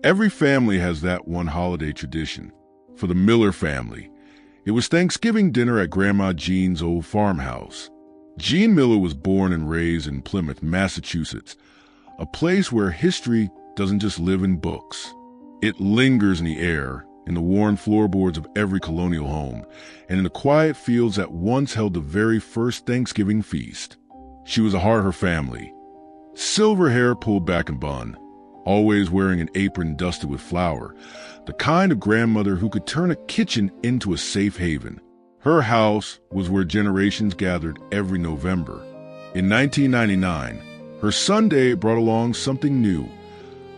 Every family has that one holiday tradition. For the Miller family, it was Thanksgiving dinner at Grandma Jean's old farmhouse. Jean Miller was born and raised in Plymouth, Massachusetts, a place where history doesn't just live in books. It lingers in the air, in the worn floorboards of every colonial home, and in the quiet fields that once held the very first Thanksgiving feast. She was a heart of her family. Silver hair pulled back in bun, always wearing an apron dusted with flour, the kind of grandmother who could turn a kitchen into a safe haven. Her house was where generations gathered every November. In 1999, her Sunday brought along something new,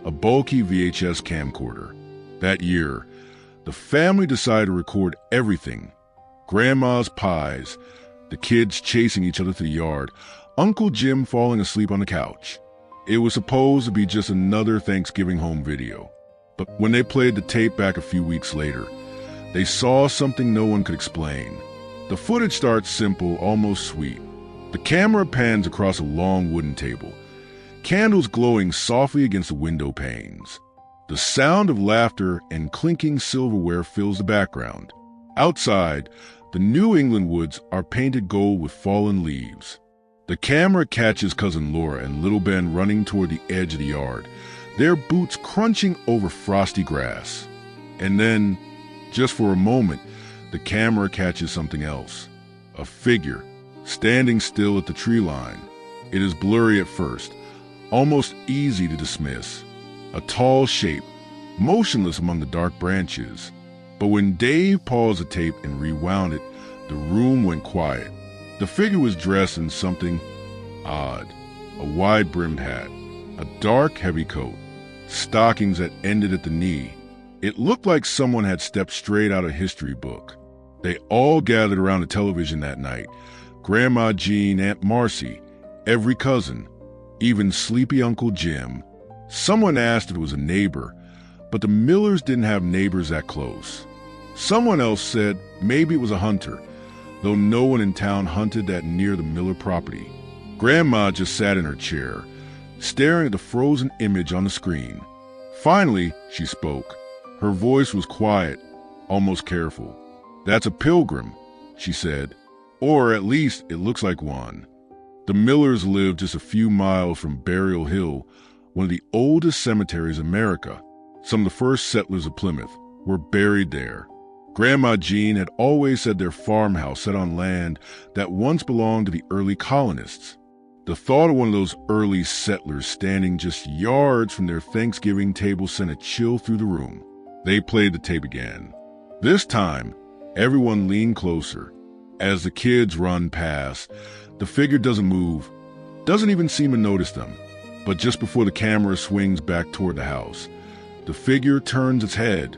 a bulky VHS camcorder. That year, the family decided to record everything. Grandma's pies, the kids chasing each other through the yard, Uncle Jim falling asleep on the couch. It was supposed to be just another Thanksgiving home video. But when they played the tape back a few weeks later, they saw something no one could explain. The footage starts simple, almost sweet. The camera pans across a long wooden table, candles glowing softly against the window panes. The sound of laughter and clinking silverware fills the background. Outside, the New England woods are painted gold with fallen leaves. The camera catches Cousin Laura and little Ben running toward the edge of the yard, their boots crunching over frosty grass. And then, just for a moment, the camera catches something else. A figure, standing still at the tree line. It is blurry at first, almost easy to dismiss. A tall shape, motionless among the dark branches. But when Dave paused the tape and rewound it, the room went quiet. The figure was dressed in something odd. A wide-brimmed hat, a dark, heavy coat, stockings that ended at the knee. It looked like someone had stepped straight out of a history book. They all gathered around the television that night. Grandma Jean, Aunt Marcy, every cousin, even sleepy Uncle Jim. Someone asked if it was a neighbor, but the Millers didn't have neighbors that close. Someone else said maybe it was a hunter, though no one in town hunted that near the Miller property. Grandma just sat in her chair, staring at the frozen image on the screen. Finally, she spoke. Her voice was quiet, almost careful. "That's a pilgrim," she said. "Or at least it looks like one." The Millers lived just a few miles from Burial Hill, one of the oldest cemeteries in America. Some of the first settlers of Plymouth were buried there. Grandma Jean had always said their farmhouse sat on land that once belonged to the early colonists. The thought of one of those early settlers standing just yards from their Thanksgiving table sent a chill through the room. They played the tape again. This time, everyone leaned closer. As the kids run past, the figure doesn't move, doesn't even seem to notice them. But just before the camera swings back toward the house, the figure turns its head.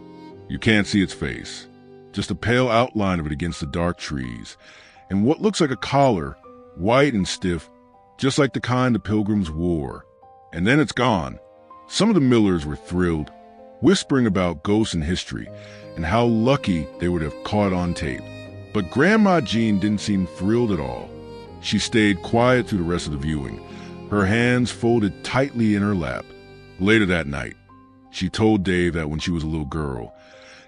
You can't see its face, just a pale outline of it against the dark trees, and what looks like a collar, white and stiff, just like the kind the Pilgrims wore. And then it's gone. Some of the Millers were thrilled, whispering about ghosts and history, and how lucky they would have caught on tape. But Grandma Jean didn't seem thrilled at all. She stayed quiet through the rest of the viewing, her hands folded tightly in her lap. Later that night, she told Dave that when she was a little girl,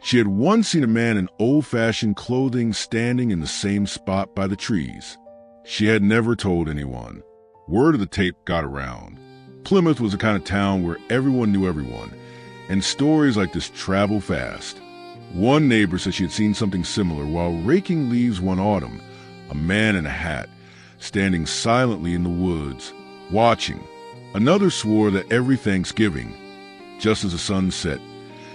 she had once seen a man in old-fashioned clothing standing in the same spot by the trees. She had never told anyone. Word of the tape got around. Plymouth was the kind of town where everyone knew everyone, and stories like this travel fast. One neighbor said she had seen something similar while raking leaves one autumn, a man in a hat, standing silently in the woods, watching. Another swore that every Thanksgiving, just as the sun set,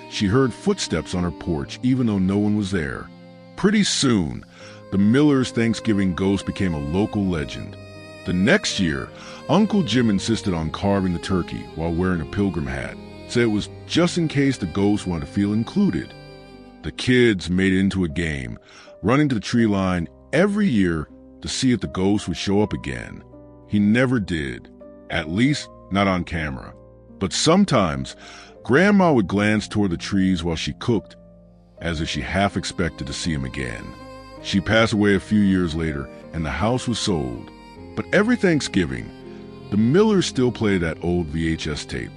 she heard footsteps on her porch even though no one was there. Pretty soon, the Millers' Thanksgiving ghost became a local legend. The next year, Uncle Jim insisted on carving the turkey while wearing a pilgrim hat, said it was just in case the ghost wanted to feel included. The kids made it into a game, running to the tree line every year to see if the ghost would show up again. He never did, at least not on camera. But sometimes, Grandma would glance toward the trees while she cooked, as if she half expected to see him again. She passed away a few years later, and the house was sold. But every Thanksgiving, the Millers still play that old VHS tape.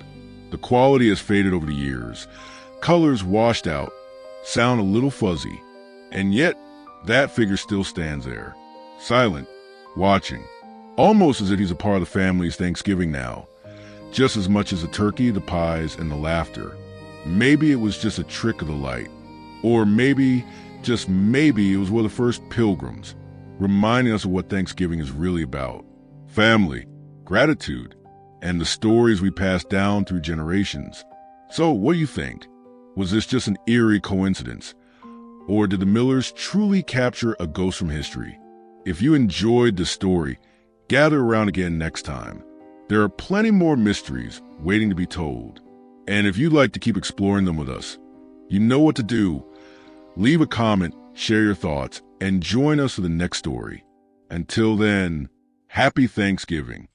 The quality has faded over the years, colors washed out, sound a little fuzzy, and yet that figure still stands there, silent, watching, almost as if he's a part of the family's Thanksgiving now, just as much as the turkey, the pies, and the laughter. Maybe it was just a trick of the light, or maybe, just maybe, it was one of the first pilgrims, reminding us of what Thanksgiving is really about: family, gratitude, and the stories we pass down through generations. So, what do you think? Was this just an eerie coincidence? Or did the Millers truly capture a ghost from history? If you enjoyed the story, gather around again next time. There are plenty more mysteries waiting to be told. And if you'd like to keep exploring them with us, you know what to do. Leave a comment, share your thoughts, and join us for the next story. Until then, happy Thanksgiving.